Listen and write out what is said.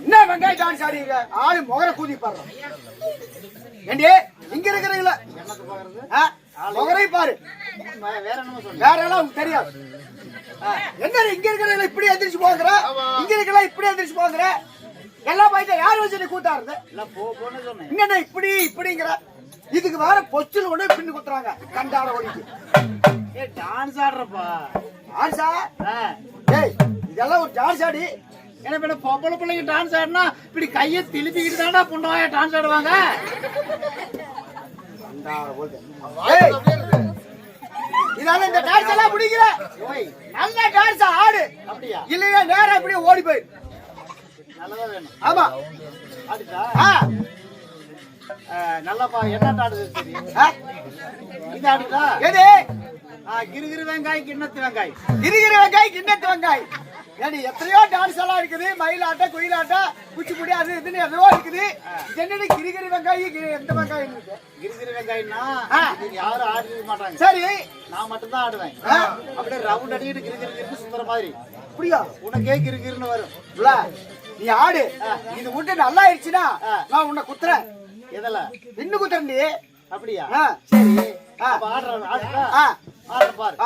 என்ன வெங்காய டான்ஸ் ஆடுறீங்க? ஆளு முகர கூதி பாடுறோம். ஏண்டி இங்க இருக்கிறீங்களா? முகரை பாரு. வேற எல்லாம் தெரியாது. என்ன இங்க இருக்கிறீங்களா இப்படி எந்திரிச்சு போகிற? இங்க இருக்கலாம் இப்படி எந்திரிச்சு போகிற? எல்லாம் போயிட்டு யார் வச்சு கூத்தாருது? இங்க இப்படி இப்படிங்கிற இதுக்கு வேற பொச்சில் கொண்டு பின்னு குத்துறாங்க. கண்டாட ஒழிக்கு டான்ஸ் ஆடுறப்பா. டான்ஸா? ஏய் இதெல்லாம் ஒரு டான்ஸ் ஆடி என்ன பொம்பளை பிள்ளைங்க டான்ஸ் ஆடினா இப்படி கையை திருப்பிக்கிட்டு தானே பொண்ணுவாய டான்ஸ் ஆடுவாங்க. இதனால இந்த டான்ஸ் எல்லாம் பிடிக்கல. நல்ல டான்ஸ் ஆடு. அப்படியா? இல்லையா நேரா அப்படியே ஓடி போய். நல்லதா வேணும். ஆமா. ஆடுடா. நல்லாப்பா என்ன ஆடுது தெரியும். இது ஆடுடா. எது? கிருகிரு வெங்காய் கிண்ணத்து வெங்காய். கிருகிரு வெங்காய் கிண்ணத்து வெங்காய். ஏடி எத்தனையோ டான்ஸ் எல்லாம் இருக்குது. மயிலாட்டம் குயிலாட்டம் குச்சிப்புடி அது இதுன்னு எவ்வளோ இருக்குது. என்னடி கிரிகிரி வெங்காயம் எந்த வெங்காயம் இருக்கு? கிரிகிரி வெங்காயம்னா யாரும் ஆடிக்க மாட்டாங்க. சரி நான் மட்டும் தான் ஆடுவேன். அப்படியே ரவுண்ட் அடிக்கிட்டு கிரிகிரி சுத்துற மாதிரி. அப்படியா? உனக்கே கிரிகிரின்னு வரும். நீ ஆடு. இது விட்டு நல்லா ஆயிடுச்சுன்னா நான் உன்னை குத்துறேன். எதல இன்னும் குத்துறேன்டி. அப்படியா? சரி ஆடுறேன் ஆடுறேன் பாரு.